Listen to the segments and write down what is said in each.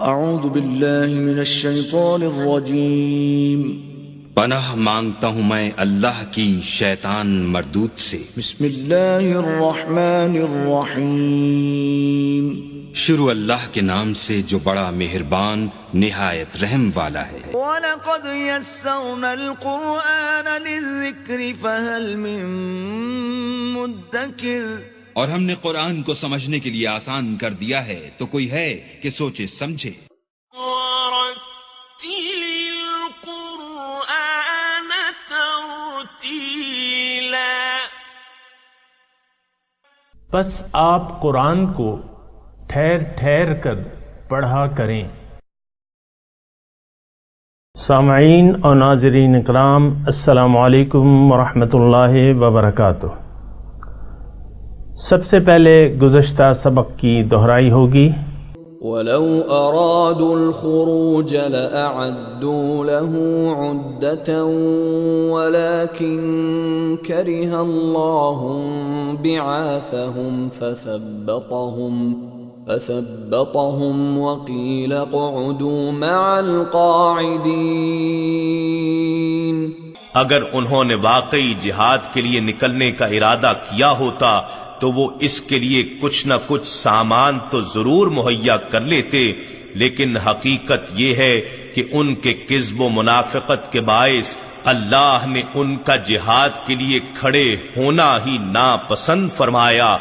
اعوذ باللہ من الشیطان الرجیم پناہ مانگتا ہوں میں اللہ کی شیطان مردود سے۔ بسم اللہ الرحمن الرحیم شروع اللہ کے نام سے جو بڑا مہربان نہایت رحم والا ہے۔ وَلَقَدْ يَسَّرْنَا الْقُرْآنَ لِلذِّكْرِ فَهَلْ مِن مُدَّكِرٍ، اور ہم نے قرآن کو سمجھنے کے لیے آسان کر دیا ہے، تو کوئی ہے کہ سوچے سمجھے۔ وَرَتِّلِ الْقُرْآنَ تَرْتِيلًا، پس آپ قرآن کو ٹھہر ٹھہر کر پڑھا کریں۔ سامعین اور ناظرین اکرام، السلام علیکم ورحمۃ اللہ وبرکاتہ۔ سب سے پہلے گزشتہ سبق کی دہرائی ہوگی۔ وَلَوْ أَرَادُوا الْخُرُوجَ لَأَعَدُّوا لَهُ عُدَّةً وَلَكِنْ كَرِهَ اللَّهُ بِعَاثَهُمْ فَثَبَّطَهُمْ وَقِيلَ اقْعُدُوا مَعَ الْقَاعِدِينَ۔ اگر انہوں نے واقعی جہاد کے لیے نکلنے کا ارادہ کیا ہوتا تو وہ اس کے لیے کچھ نہ کچھ سامان تو ضرور مہیا کر لیتے، لیکن حقیقت یہ ہے کہ ان کے کذب و منافقت کے باعث اللہ نے ان کا جہاد کے لیے کھڑے ہونا ہی ناپسند فرمایا،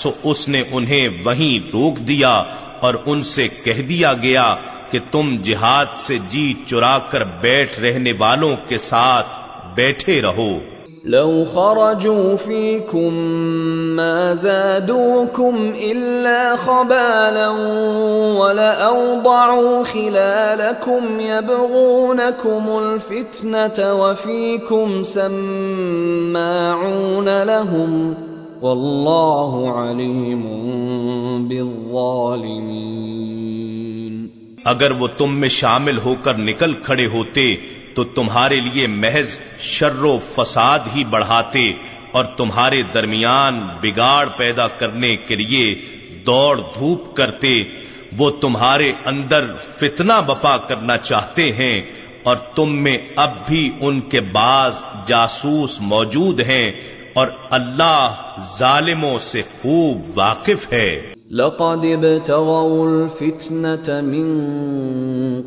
سو اس نے انہیں وہیں روک دیا اور ان سے کہہ دیا گیا کہ تم جہاد سے جی چرا کر بیٹھ رہنے والوں کے ساتھ بیٹھے رہو۔ لو خرجوا فيكم ما زادوكم إلا خبالا ولأوضعوا خلالكم يبغونكم الفتنة وفيكم سماعون لهم والله عليم بالظالمين۔ اگر وہ تم میں شامل ہو کر نکل کھڑے ہوتے تو تمہارے لیے محض شر و فساد ہی بڑھاتے اور تمہارے درمیان بگاڑ پیدا کرنے کے لیے دوڑ دھوپ کرتے۔ وہ تمہارے اندر فتنہ بپا کرنا چاہتے ہیں اور تم میں اب بھی ان کے بعض جاسوس موجود ہیں، اور اللہ ظالموں سے خوب واقف ہے۔ لقد ابتغوا الفتنة من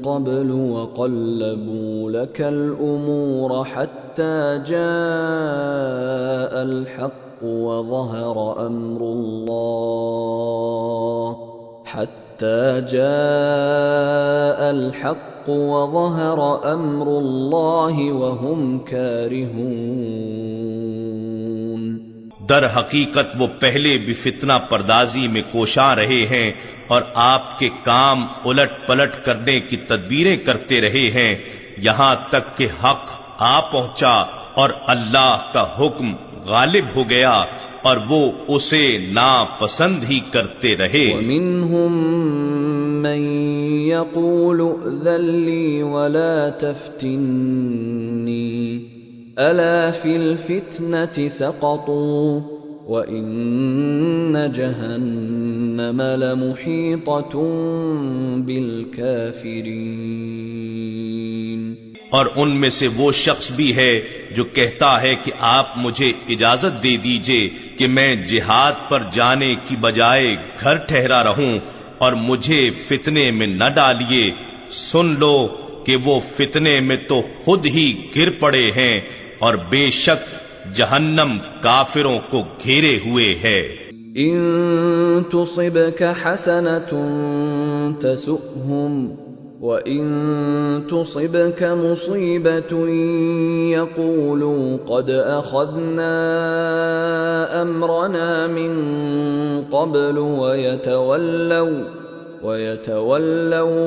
قبل وقلبوا لك الأمور حتى جاء الحق وظهر أمر الله وهم كارهون۔ در حقیقت وہ پہلے بھی فتنہ پردازی میں کوشاں رہے ہیں اور آپ کے کام الٹ پلٹ کرنے کی تدبیریں کرتے رہے ہیں، یہاں تک کہ حق آ پہنچا اور اللہ کا حکم غالب ہو گیا اور وہ اسے ناپسند ہی کرتے رہے۔ وَمِنْهُمْ مَنْ يَقُولُ ائْذَنْ لِي وَلَا تَفْتِنِّي أَلَا فِي الْفِتْنَةِ سَقَطُوا وَإِنَّ جَهَنَّمَ لَمُحِيطَةٌ بِالْكَافِرِينَ۔ اور ان میں سے وہ شخص بھی ہے جو کہتا ہے کہ آپ مجھے اجازت دے دیجئے کہ میں جہاد پر جانے کی بجائے گھر ٹھہرا رہوں اور مجھے فتنے میں نہ ڈالیے، سن لو کہ وہ فتنے میں تو خود ہی گر پڑے ہیں اور بے شک جہنم کافروں کو گھیرے ہوئے ہے۔ ان تصبك حسنة تسؤهم وَإِن تُصِبْكَ مُصِيبَةٌ يَقُولُوا قَدْ أَخَذْنَا أَمْرَنَا مِن قَبْلُ وَيَتَوَلَّوْا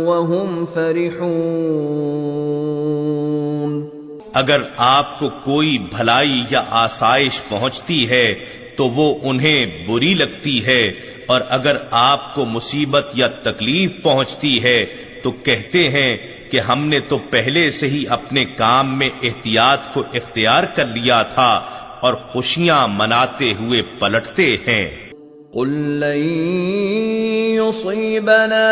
وَهُمْ فَرِحُونَ۔ اگر آپ کو کوئی بھلائی یا آسائش پہنچتی ہے تو وہ انہیں بری لگتی ہے، اور اگر آپ کو مصیبت یا تکلیف پہنچتی ہے تو کہتے ہیں کہ ہم نے تو پہلے سے ہی اپنے کام میں احتیاط کو اختیار کر لیا تھا، اور خوشیاں مناتے ہوئے پلٹتے ہیں۔ قُل لَّن يُصِيبَنَا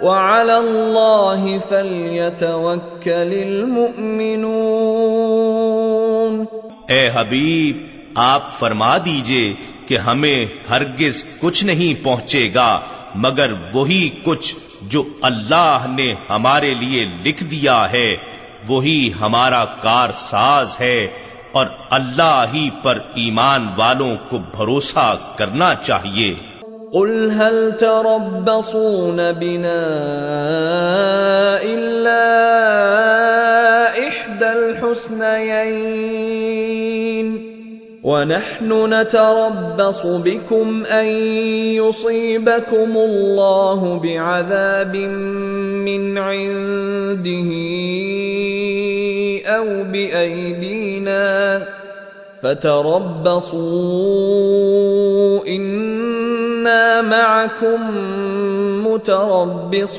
وعلى الله فليتوكل المؤمنون. اے حبیب آپ فرما دیجئے کہ ہمیں ہرگز کچھ نہیں پہنچے گا مگر وہی کچھ جو اللہ نے ہمارے لیے لکھ دیا ہے، وہی ہمارا کارساز ہے، اور اللہ ہی پر ایمان والوں کو بھروسہ کرنا چاہیے. قل هل تربصون بنا إلا إحدى الحسنيين ونحن نتربص بكم أن يصيبكم الله بعذاب من عنده أو بأيدينا فتربصوا إنا معكم متربصون.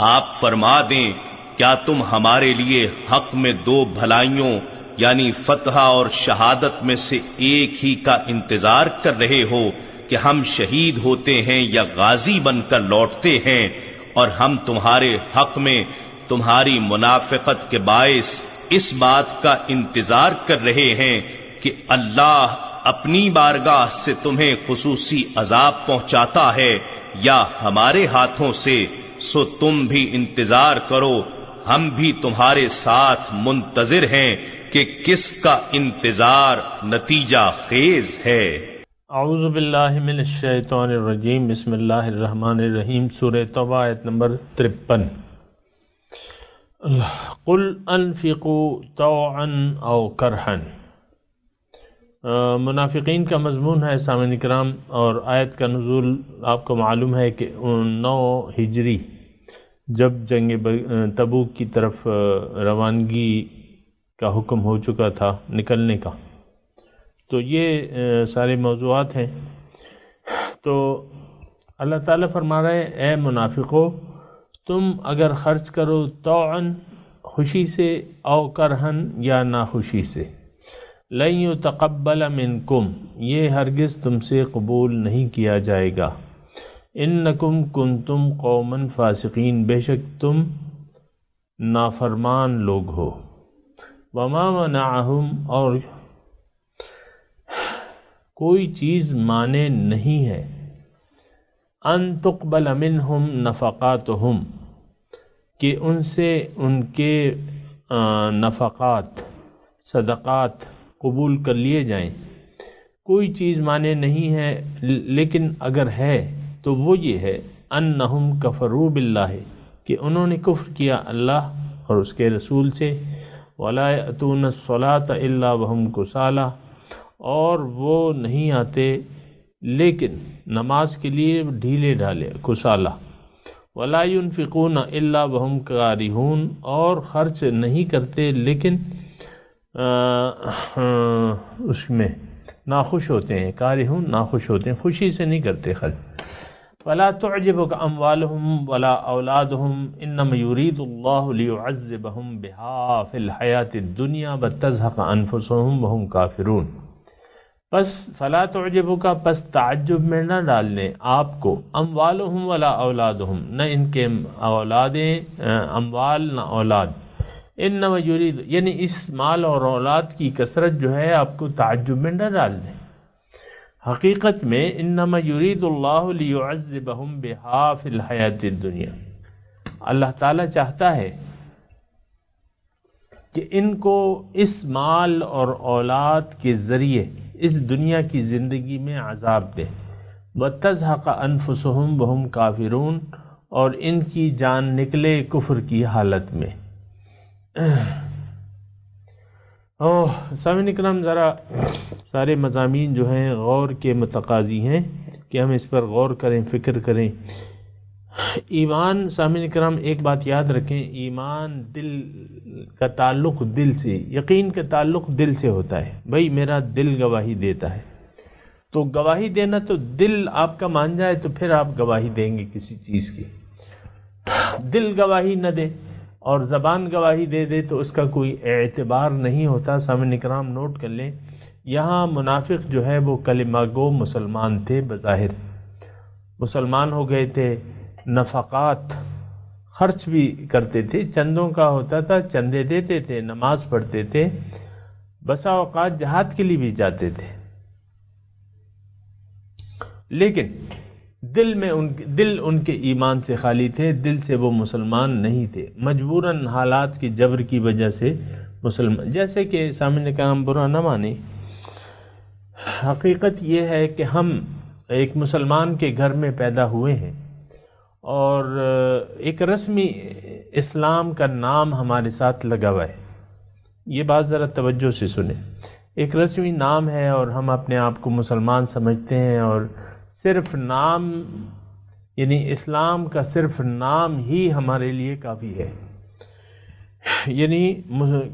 آپ فرما دیں کیا تم ہمارے لیے حق میں دو بھلائیوں یعنی فتح اور شہادت میں سے ایک ہی کا انتظار کر رہے ہو کہ ہم شہید ہوتے ہیں یا غازی بن کر لوٹتے ہیں، اور ہم تمہارے حق میں تمہاری منافقت کے باعث اس بات کا انتظار کر رہے ہیں کہ اللہ اپنی بارگاہ سے تمہیں خصوصی عذاب پہنچاتا ہے یا ہمارے ہاتھوں سے، سو تم بھی انتظار کرو، ہم بھی تمہارے ساتھ منتظر ہیں کہ کس کا انتظار نتیجہ خیز ہے. اعوذ باللہ من الشیطان الرجیم. بسم اللہ الرحمن الرحیم. سورہ توبہ آیت نمبر 53. قل انفقوا طوعا او کرہا. منافقین کا مضمون ہے سامعین کرام، اور آیت کا نزول آپ کو معلوم ہے کہ 9 ہجری جب جنگ تبوک کی طرف روانگی کا حکم ہو چکا تھا نکلنے کا. تو یہ سارے موضوعات ہیں. تو اللہ تعالیٰ فرما رہے ہیں اے منافقو، تم اگر خرچ کرو طوعاً خوشی سے، او کرہن یا ناخوشی سے، لن یتقبل منکم یہ ہرگز تم سے قبول نہیں کیا جائے گا. انکم کنتم قوما فاسقین بے شک تم نافرمان لوگ ہو. وما منعہم اور کوئی چیز مانے نہیں ہے، ان تقبل منہم نفقاتہم کہ ان سے ان کے نفقات صدقات قبول کر لیے جائیں. کوئی چیز مانے نہیں ہے، لیکن اگر ہے تو وہ یہ ہے انہم کفروا باللہ کہ انہوں نے کفر کیا اللہ اور اس کے رسول سے. ولا یأتون الصلاۃ الا وہم کسالى اور وہ نہیں آتے لیکن نماز کے لیے ڈھیلے ڈھالے کسالہ. ولا ينفقون الا وہم کارہون اور خرچ نہیں کرتے لیکن اس میں ناخوش ہوتے ہیں. کارہون ناخوش ہوتے ہیں، خوشی سے نہیں کرتے خرچ. فلا تعجبك اموالهم ولا اولادهم انما يريد الله ليعذبهم بها في الحياة الدنيا وتزهق انفسهم وهم كافرون. پس فلا تعجبك پس تعجب میں نہ ڈالنے آپ کو اموالهم ولا اولادهم نہ ان کے اولادیں اموال نہ اولاد. انما يريد یعنی اس مال اور اولاد کی کثرت جو ہے آپ کو تعجب میں نہ ڈالنے. حقیقت میں انما یرید اللہ لیعذبہم بہا فی الحیات الدنیا، اللہ تعالیٰ چاہتا ہے کہ ان کو اس مال اور اولاد کے ذریعے اس دنیا کی زندگی میں عذاب دے. وتزہق انفسہم وہم کافرون اور ان کی جان نکلے کفر کی حالت میں. سامعین کرام ذرا سارے مضامین جو ہیں غور کے متقاضی ہیں کہ ہم اس پر غور کریں، فکر کریں. ایمان سامعین کرام ایک بات یاد رکھیں، ایمان دل کا تعلق دل سے، یقین کا تعلق دل سے ہوتا ہے. بھئی میرا دل گواہی دیتا ہے، تو گواہی دینا تو دل آپ کا مان جائے تو پھر آپ گواہی دیں گے کسی چیز کی. دل گواہی نہ دے اور زبان گواہی دے دے تو اس کا کوئی اعتبار نہیں ہوتا. سامعین کرام نوٹ کر لیں، یہاں منافق جو ہے وہ کلمہ گو مسلمان تھے بظاہر، مسلمان ہو گئے تھے، نفقات خرچ بھی کرتے تھے، چندوں کا ہوتا تھا، چندے دیتے تھے، نماز پڑھتے تھے، بسا اوقات جہاد کے لیے بھی جاتے تھے، لیکن دل ان کے ایمان سے خالی تھے، دل سے وہ مسلمان نہیں تھے، مجبوراً حالات کی جبر کی وجہ سے مسلمان. جیسے کہ سامنے نے کہا، ہم برا نہ مانیں، حقیقت یہ ہے کہ ہم ایک مسلمان کے گھر میں پیدا ہوئے ہیں اور ایک رسمی اسلام کا نام ہمارے ساتھ لگا ہوا ہے. یہ بات ذرا توجہ سے سنیں. ایک رسمی نام ہے اور ہم اپنے آپ کو مسلمان سمجھتے ہیں، اور صرف نام، یعنی اسلام کا صرف نام ہی ہمارے لیے کافی ہے. یعنی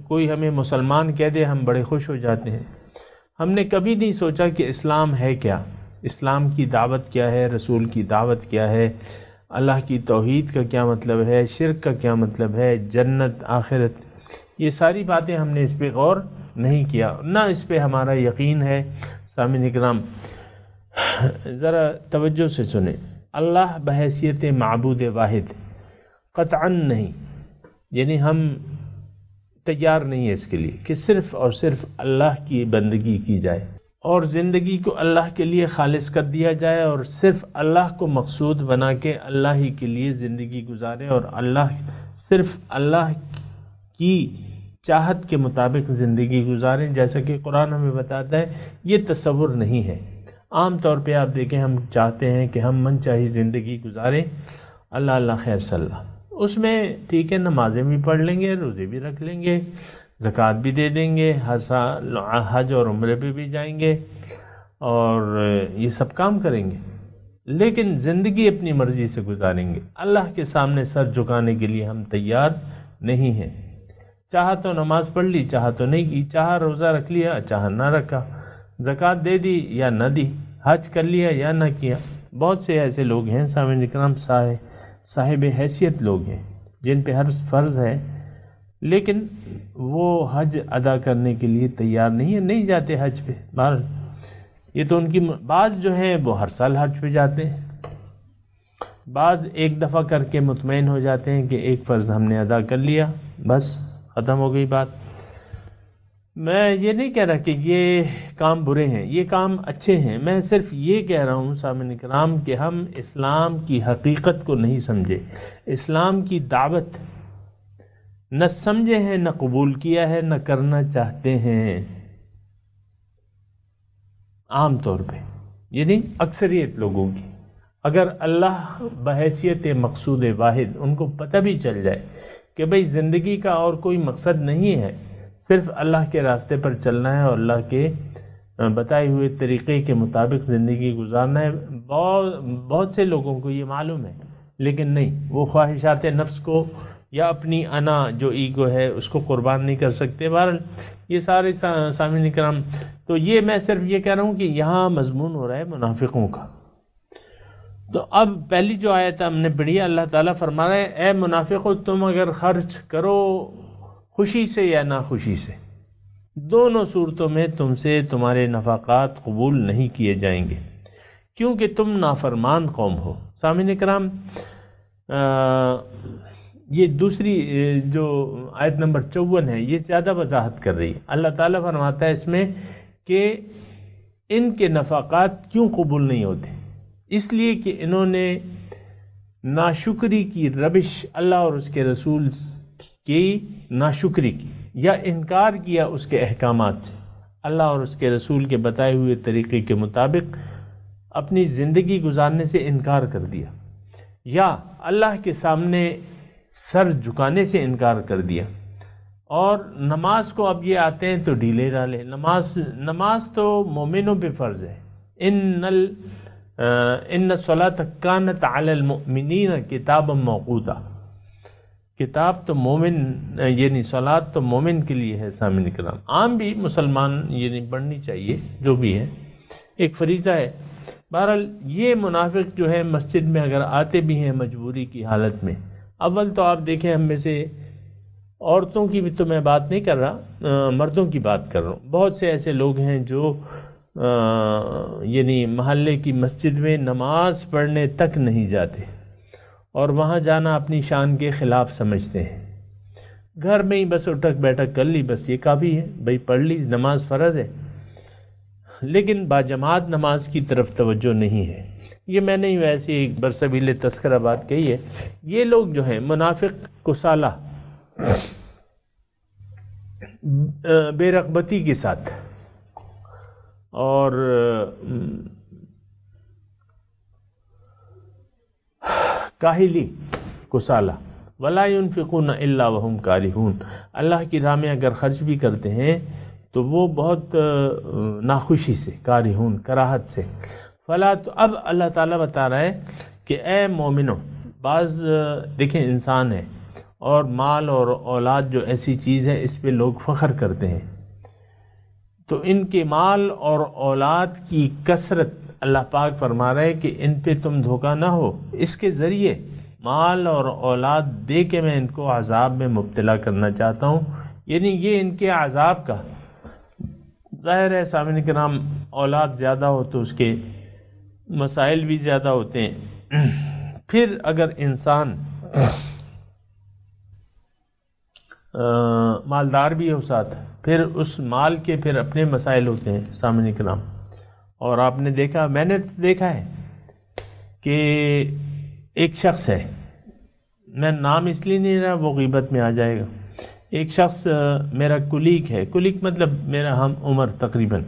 کوئی ہمیں مسلمان کہہ دے ہم بڑے خوش ہو جاتے ہیں. ہم نے کبھی نہیں سوچا کہ اسلام ہے کیا، اسلام کی دعوت کیا ہے، رسول کی دعوت کیا ہے، اللہ کی توحید کا کیا مطلب ہے، شرک کا کیا مطلب ہے، جنت آخرت. یہ ساری باتیں ہم نے اس پہ غور نہیں کیا، نہ اس پہ ہمارا یقین ہے. سامعین کرام ذرا توجہ سے سنیں. اللہ بحیثیت معبود واحد قطعاً نہیں، یعنی ہم تیار نہیں ہے اس کے لیے کہ صرف اور صرف اللہ کی بندگی کی جائے اور زندگی کو اللہ کے لیے خالص کر دیا جائے اور صرف اللہ کو مقصود بنا کے اللہ ہی کے لیے زندگی گزارے اور صرف اللہ کی چاہت کے مطابق زندگی گزاریں، جیسا کہ قرآن ہمیں بتاتا ہے. یہ تصور نہیں ہے. عام طور پہ آپ دیکھیں ہم چاہتے ہیں کہ ہم من چاہی زندگی گزاریں، اللہ اللہ خیر صلی اللہ. اس میں ٹھیک ہے، نمازیں بھی پڑھ لیں گے، روزے بھی رکھ لیں گے، زکوٰۃ بھی دے دیں گے، حج اور عمرے پہ بھی جائیں گے اور یہ سب کام کریں گے، لیکن زندگی اپنی مرضی سے گزاریں گے. اللہ کے سامنے سر جھکانے کے لیے ہم تیار نہیں ہیں. چاہا تو نماز پڑھ لی، چاہا تو نہیں کی، چاہا روزہ رکھ لیا، چاہا نہ رکھا، زکوٰۃ دے دی یا نہ دی، حج کر لیا یا نہ کیا. بہت سے ایسے لوگ ہیں سامعین کرام، صاحب حیثیت لوگ ہیں جن پہ ہر فرض ہے، لیکن وہ حج ادا کرنے کے لیے تیار نہیں ہے، نہیں جاتے حج پہ. بہرحال یہ تو ان کی بعض جو ہیں وہ ہر سال حج پہ جاتے ہیں، بعض ایک دفعہ کر کے مطمئن ہو جاتے ہیں کہ ایک فرض ہم نے ادا کر لیا، بس ختم ہو گئی بات. میں یہ نہیں کہہ رہا کہ یہ کام برے ہیں، یہ کام اچھے ہیں. میں صرف یہ کہہ رہا ہوں سامعین کرام کہ ہم اسلام کی حقیقت کو نہیں سمجھے، اسلام کی دعوت نہ سمجھے ہیں، نہ قبول کیا ہے، نہ کرنا چاہتے ہیں. عام طور پہ یعنی اکثریت لوگوں کی، اگر اللہ بحیثیت مقصود واحد ان کو پتہ بھی چل جائے کہ بھئی زندگی کا اور کوئی مقصد نہیں ہے، صرف اللہ کے راستے پر چلنا ہے اور اللہ کے بتائے ہوئے طریقے کے مطابق زندگی گزارنا ہے. بہت سے لوگوں کو یہ معلوم ہے، لیکن نہیں، وہ خواہشات نفس کو یا اپنی انا جو ایگو ہے اس کو قربان نہیں کر سکتے. بہرحال یہ سارے سامعین کرام، تو یہ میں صرف یہ کہہ رہا ہوں کہ یہاں مضمون ہو رہا ہے منافقوں کا. تو اب پہلی جو آیت ہم نے پڑھی، اللہ تعالیٰ فرما رہا ہے اے منافقو تم اگر خرچ کرو خوشی سے یا ناخوشی سے، دونوں صورتوں میں تم سے تمہارے نفقات قبول نہیں کیے جائیں گے کیونکہ تم نافرمان قوم ہو. سامعین کرام یہ دوسری جو آیت نمبر 54 ہے یہ زیادہ وضاحت کر رہی ہے. اللہ تعالیٰ فرماتا ہے اس میں کہ ان کے نفقات کیوں قبول نہیں ہوتے، اس لیے کہ انہوں نے ناشکری کی روش، اللہ اور اس کے رسول کی ناشکری کی یا انکار کیا اس کے احکامات سے، اللہ اور اس کے رسول کے بتائے ہوئے طریقے کے مطابق اپنی زندگی گزارنے سے انکار کر دیا، یا اللہ کے سامنے سر جھکانے سے انکار کر دیا. اور نماز کو اب یہ آتے ہیں تو ڈھیلے ڈالے. نماز تو مومنوں پہ فرض ہے. ان الصلاۃ کانت علی المؤمنین کتابا موقوتا. کتاب تو مومن یعنی صلاۃ تو مومن کے لیے ہے. سامعین کرام عام بھی مسلمان یعنی پڑھنی چاہیے، جو بھی ہے ایک فریضہ ہے. بہرحال یہ منافق جو ہے مسجد میں اگر آتے بھی ہیں مجبوری کی حالت میں، اول تو آپ دیکھیں ہم میں سے عورتوں کی بھی تو میں بات نہیں کر رہا، مردوں کی بات کر رہا ہوں. بہت سے ایسے لوگ ہیں جو یعنی محلے کی مسجد میں نماز پڑھنے تک نہیں جاتے، اور وہاں جانا اپنی شان کے خلاف سمجھتے ہیں۔ گھر میں ہی بس اٹھک بیٹھک کر لی، بس یہ کافی ہے، بھئی پڑھ لی، نماز فرض ہے، لیکن باجماعت نماز کی طرف توجہ نہیں ہے۔ یہ میں نے ویسے ایک برسبیل تذکرہ بات کہی ہے۔ یہ لوگ جو ہیں منافق کسالہ، بے رغبتی کے ساتھ اور کاہلی، کسالہ، وَلَا يُنْفِقُونَ إِلَّا وَهُمْ كَارِهُونَ، اللہ کی راہ میں اگر خرچ بھی کرتے ہیں تو وہ بہت ناخوشی سے، کارہون، کراہت سے۔ فلا، تو اب اللہ تعالیٰ بتا رہا ہے کہ اے مومنوں، بعض دیکھیں انسان ہے اور مال اور اولاد جو ایسی چیز ہے اس پہ لوگ فخر کرتے ہیں، تو ان کے مال اور اولاد کی کثرت اللہ پاک فرما رہا ہے کہ ان پہ تم دھوکہ نہ ہو، اس کے ذریعے مال اور اولاد دے کے میں ان کو عذاب میں مبتلا کرنا چاہتا ہوں۔ یعنی یہ ان کے عذاب کا ظاہر ہے، سامعین کرام، اولاد زیادہ ہو تو اس کے مسائل بھی زیادہ ہوتے ہیں۔ پھر اگر انسان مالدار بھی ہو ساتھ، پھر اس مال کے پھر اپنے مسائل ہوتے ہیں سامعین کرام۔ اور آپ نے دیکھا، میں نے دیکھا ہے کہ ایک شخص ہے، میں نام اس لیے نہیں رہا وہ غیبت میں آ جائے گا، ایک شخص میرا کلیگ ہے، کلیگ مطلب میرا ہم عمر تقریباً،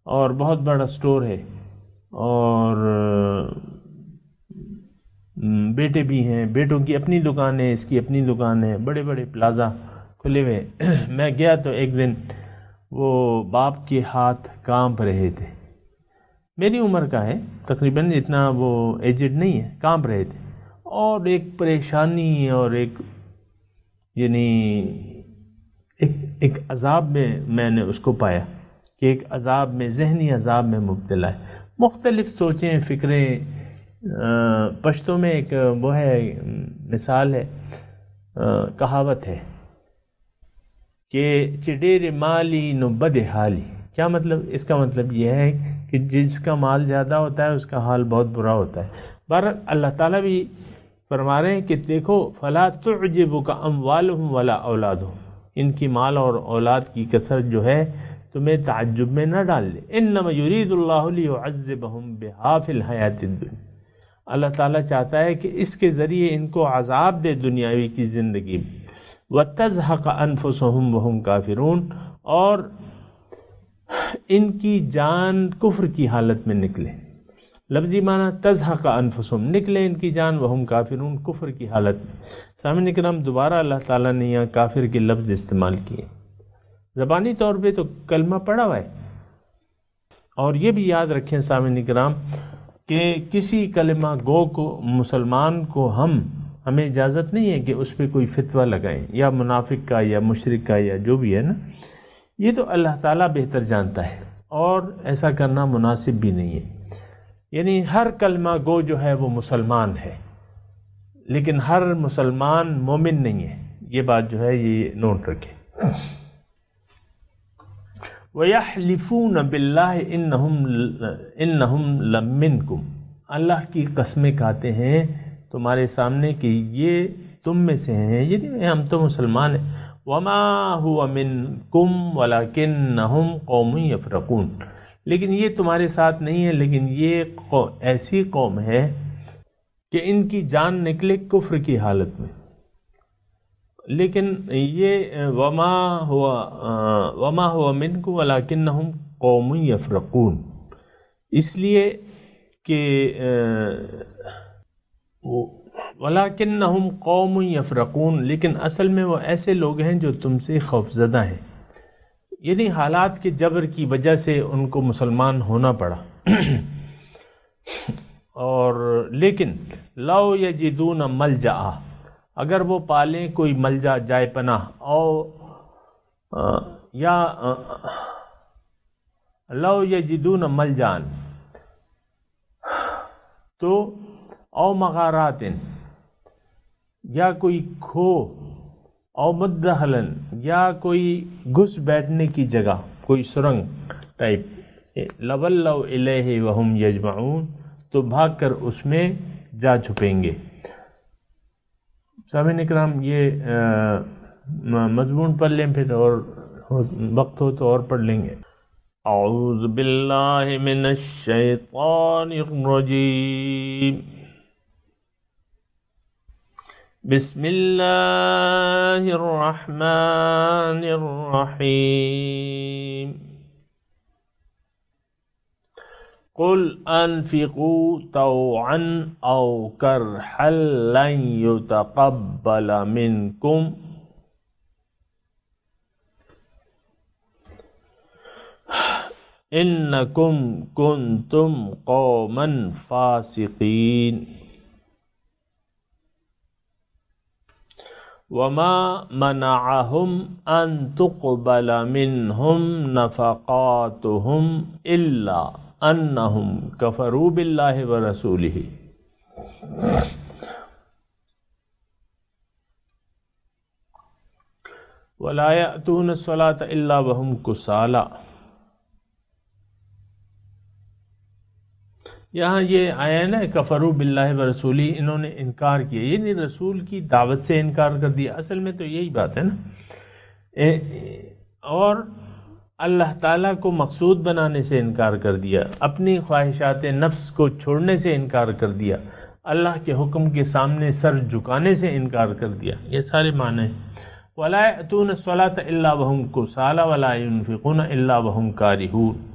اور بہت بڑا سٹور ہے اور بیٹے بھی ہیں، بیٹوں کی اپنی دکان ہے، اس کی اپنی دکان ہے، بڑے بڑے پلازا کھلے ہوئے۔ میں گیا تو ایک دن وہ باپ کے ہاتھ کانپ رہے تھے، میری عمر کا ہے تقریباً، اتنا وہ ایجڈ نہیں ہے، کانپ رہے تھے، اور ایک پریشانی اور ایک یعنی ایک عذاب میں نے اس کو پایا کہ ایک عذاب میں، ذہنی عذاب میں مبتلا ہے۔ مختلف سوچیں، فکریں، پشتوں میں ایک وہ ہے، مثال ہے، کہاوت ہے کہ چڈیر مالی نو بد حالی۔ کیا مطلب؟ اس کا مطلب یہ ہے کہ جس کا مال زیادہ ہوتا ہے اس کا حال بہت برا ہوتا ہے۔ بہرحال اللہ تعالیٰ بھی فرما رہے ہیں کہ دیکھو، فلا تعجبک اموالہم ولا اولادہم، ان کی مال اور اولاد کی کثرت جو ہے تمہیں تعجب میں نہ ڈال دے۔ انما یرید اللہ لیعذبہم بہا فی الحیات الدنیا، اللہ تعالیٰ چاہتا ہے کہ اس کے ذریعے ان کو عذاب دے دنیاوی کی زندگی میں۔ وَتَزْهَقَ أَنفُسُهُمْ وَهُمْ كَافِرُونَ، اور ان کی جان کفر کی حالت میں نکلے۔ لفظی معنی تزہق انفسہم، نکلے ان کی جان، وہم کافرون، کفر کی حالت میں۔ سامعین کرام، دوبارہ اللہ تعالیٰ نے یہاں کافر کے لفظ استعمال کیے۔ زبانی طور پہ تو کلمہ پڑھا ہوا ہے، اور یہ بھی یاد رکھیں سامعین کرام کہ کسی کلمہ گو کو، مسلمان کو ہمیں اجازت نہیں ہے کہ اس پہ کوئی فتویٰ لگائیں، یا منافق کا یا مشرک کا یا جو بھی ہے نا، یہ تو اللہ تعالیٰ بہتر جانتا ہے، اور ایسا کرنا مناسب بھی نہیں ہے۔ یعنی ہر کلمہ گو جو ہے وہ مسلمان ہے، لیکن ہر مسلمان مومن نہیں ہے، یہ بات جو ہے یہ نوٹ رکھیں۔ وَيَحْلِفُونَ بِاللَّهِ إِنَّهُمْ لَمِنْكُمْ، اللہ کی قسمیں کھاتے ہیں تمہارے سامنے کہ یہ تم میں سے ہیں، یعنی ہم تو مسلمان ہیں۔ وَمَا هُوَ مِنْكُمْ وَلَكِنَّهُمْ قَوْمٌ يَفْرَقُونَ، لیکن یہ تمہارے ساتھ نہیں ہے، لیکن یہ ایسی قوم ہے کہ ان کی جان نکلے کفر کی حالت میں۔ لیکن یہ وما هو منکم ولکنہم قوم یفرقون، اس لیے کہ ولکنہم قوم یفرقون، لیکن اصل میں وہ ایسے لوگ ہیں جو تم سے خوفزدہ ہیں، یعنی حالات کے جبر کی وجہ سے ان کو مسلمان ہونا پڑا۔ اور لیکن لو یجدون ملجا، اگر وہ پالیں کوئی ملجا، جائے پناہ، او یا لو یجدون ملجان، تو او مغارات، یا کوئی کھو، او مدخلن، یا کوئی گھس بیٹھنے کی جگہ، کوئی سرنگ ٹائپ، لولوا الیہ وہم یجمعون، تو بھاگ کر اس میں جا چھپیں گے۔ سامعین اکرام، یہ مضمون پڑھ لیں، پھر اور وقت ہو تو اور پڑھ لیں گے۔ اعوذ باللہ من الشیطان الرجیم، بسم اللہ الرحمن الرحیم، قل انفقوا طوعا او کرحا لن يتقبل منکم انکم کنتم قوما فاسقین وما منعهم ان تقبل منهم نفقاتهم الا انہم کفروا باللہ ورسولہ ولا یأتون الصلاۃ الا وہم کسالی۔ یہاں یہ آیا نا کفروا باللہ ورسولہ، انہوں نے انکار کیا، یعنی رسول کی دعوت سے انکار کر دیا۔ اصل میں تو یہی بات ہے نا، اور اللہ تعالیٰ کو مقصود بنانے سے انکار کر دیا، اپنی خواہشات نفس کو چھوڑنے سے انکار کر دیا، اللہ کے حکم کے سامنے سر جھکانے سے انکار کر دیا، یہ سارے معنی ہیں۔ وَلَا يَأْتُونَ الصَّلَاةَ إِلَّا وَهُمْ كُسَالَىٰ وَلَا يُنْفِقُونَ إِلَّا وَهُمْ كَارِهُونَ۔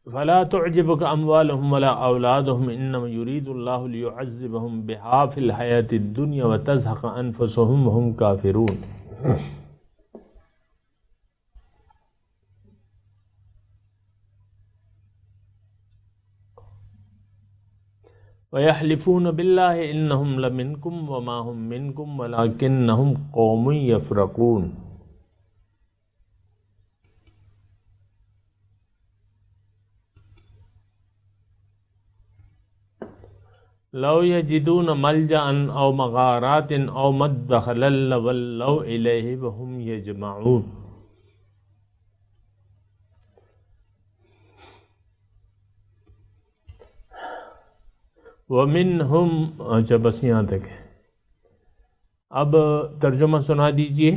فلا تعجبك اموالهم ولا اولادهم انما يريد الله ليعذبهم بها في الحياة الدنيا وتزهق انفسهم وهم كافرون۔ ويحلفون بالله انهم لمنكم وما هم منكم ولكنهم قوم يفرقون۔ لو یجدون ملجأ او مغارات او مدخلا لولوا الیہ وہم یجمعون۔ ومنہم، اچھا بس یہاں تک ہے، اب ترجمہ سنا دیجئے۔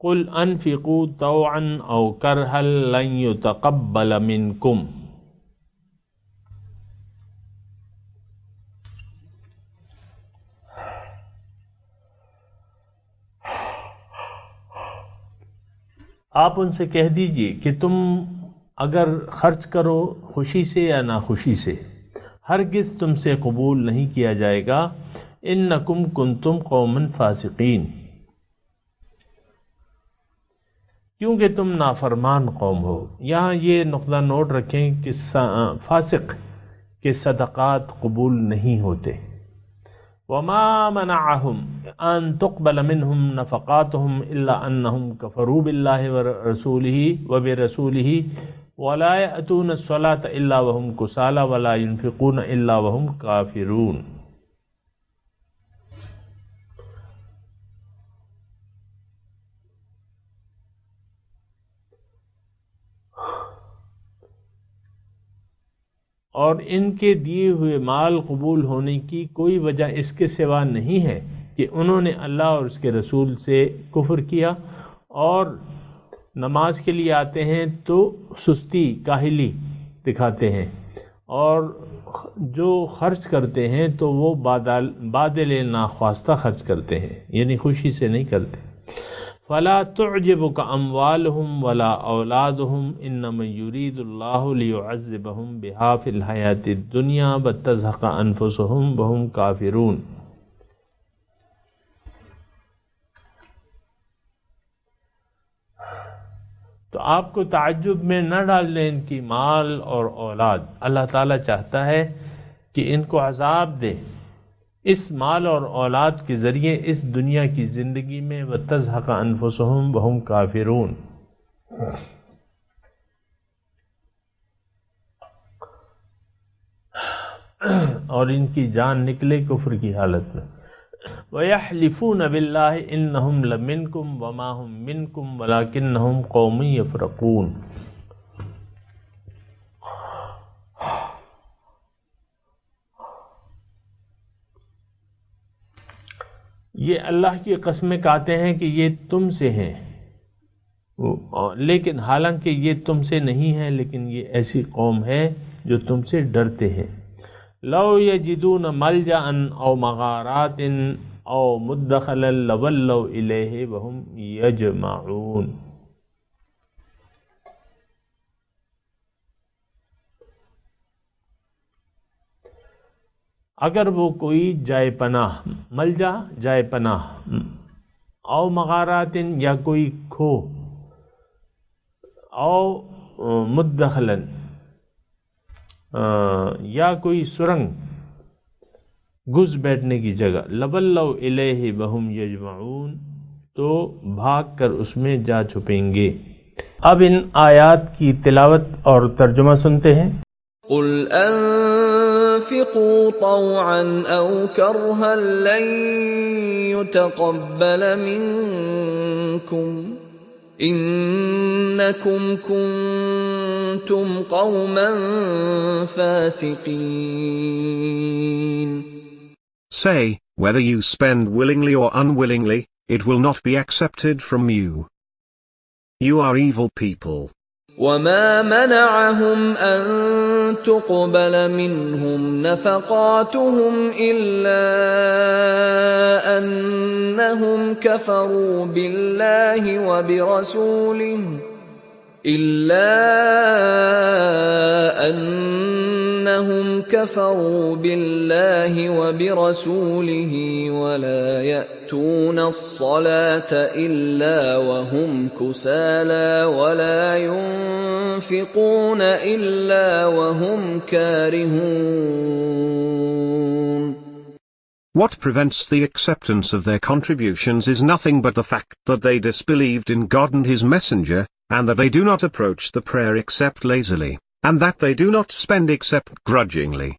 قل انفقوا طوعا او کرہا لن یتقبل منکم۔ آپ ان سے کہہ دیجئے کہ تم اگر خرچ کرو خوشی سے یا ناخوشی سے، ہرگز تم سے قبول نہیں کیا جائے گا۔ انکم کنتم قوما فاسقین، کیونکہ تم نافرمان قوم ہو۔ یہاں یہ نقطہ نوٹ رکھیں کہ فاسق کے صدقات قبول نہیں ہوتے۔ وما منعهم ان تقبل منهم نفقاتهم الا انهم كفروا بالله ورسوله وبرسوله ولا يأتون الصلاة الا وهم كسالى ولا ينفقون الا وهم كافرون۔ اور ان کے دیے ہوئے مال قبول ہونے کی کوئی وجہ اس کے سوا نہیں ہے کہ انہوں نے اللہ اور اس کے رسول سے کفر کیا، اور نماز کے لیے آتے ہیں تو سستی کاہلی دکھاتے ہیں، اور جو خرچ کرتے ہیں تو وہ بادل ناخواستہ خرچ کرتے ہیں، یعنی خوشی سے نہیں کرتے۔ فلا تعجبك اموالهم ولا اولادهم انما يريد الله ليعذبهم بها في الحياة الدنيا وتزهق انفسهم وهم كافرون۔ تو آپ کو تعجب میں نہ ڈال لیں ان کی مال اور اولاد، اللہ تعالیٰ چاہتا ہے کہ ان کو عذاب دے اس مال اور اولاد کے ذریعے اس دنیا کی زندگی میں، وَتَزْهَقَ أَنفُسُهُمْ وَهُمْ كَافِرُونَ۔ اور ان کی جان نکلے کفر کی حالت میں. وَيَحْلِفُونَ بِاللَّهِ إِنَّهُمْ لَمِنْكُمْ وَمَا هُمْ مِنْكُمْ وَلَكِنَّهُمْ قَوْمٌ يَفْرَقُونَ. یہ اللہ کی قسمیں کھاتے ہیں کہ یہ تم سے ہیں، لیکن حالانکہ یہ تم سے نہیں ہے، لیکن یہ ایسی قوم ہے جو تم سے ڈرتے ہیں. لو یجدون ملجأ او مغارات او مدخلا لولوا الیہ وهم یجمعون. اگر وہ کوئی جائے پناہ، ملجا جائے پناہ، او مغارات یا کوئی کھو، او مدخلن یا کوئی سرنگ، گھس بیٹھنے کی جگہ، لولوا الیہ وهم یجمعون، تو بھاگ کر اس میں جا چھپیں گے. اب ان آیات کی تلاوت اور ترجمہ سنتے ہیں. قل انفقوا طوعا او کرها لن يتقبل منكم انکم کنتم قوما فاسقین. Say, whether you spend willingly or unwillingly, it will not be accepted from you. You are evil people. وما منعهم أن تقبل منهم نفقاتهم إلا أنهم كفروا بالله وبرسوله ولا يأتون الصلاة إلا وهم كسالى ولا ينفقون إلا وهم كارهون. What prevents the acceptance of their contributions is nothing but the fact that they disbelieved in God and His Messenger, and that they do not approach the prayer except lazily, and that they do not spend except grudgingly.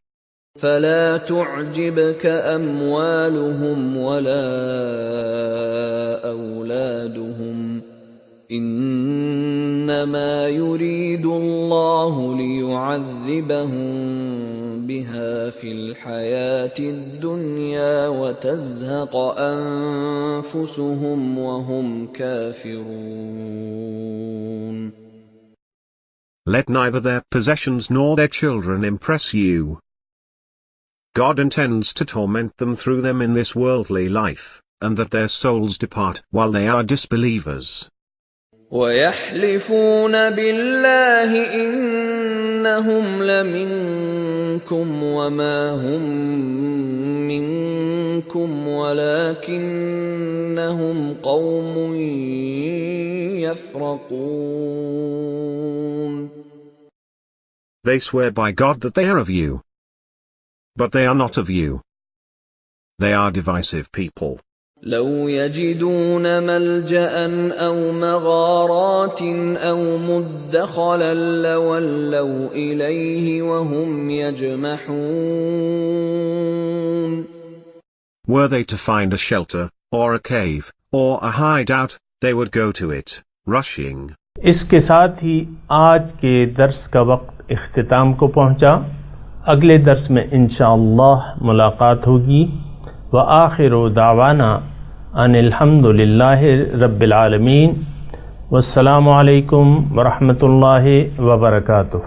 فلا تعجبك أموالهم ولا أولادهم إنما يريد الله ليعذبهم بها في الحياة الدنيا وتزهق أنفسهم وهم كافرون. Let neither their possessions nor their children impress you. God intends to torment them through them in this worldly life, and that their souls depart while they are disbelievers. وَيَحْلِفُونَ بِاللَّهِ إِنَّهُمْ لَمِنكُمْ وَمَا هُمْ مِنكُمْ وَلَكِنَّهُمْ قَوْمٌ يَفْرَقُونَ. They swear by God that they are of you, but they are not of you. They are divisive people. لو يجدون ملجأ أو مغارات أو مدخلا لولوا إليه وهم يجمحون. Were they to find a shelter, or a cave, or a hideout, they would go to it, rushing. اس کے ساتھ ہی آج کے درس کا وقت اختتام کو پہنچا. اگلے درس میں انشاءاللہ ملاقات ہوگی. وآخر دعوانا ان الحمد للہ رب العالمین. والسلام علیکم ورحمۃ اللہ وبرکاتہ.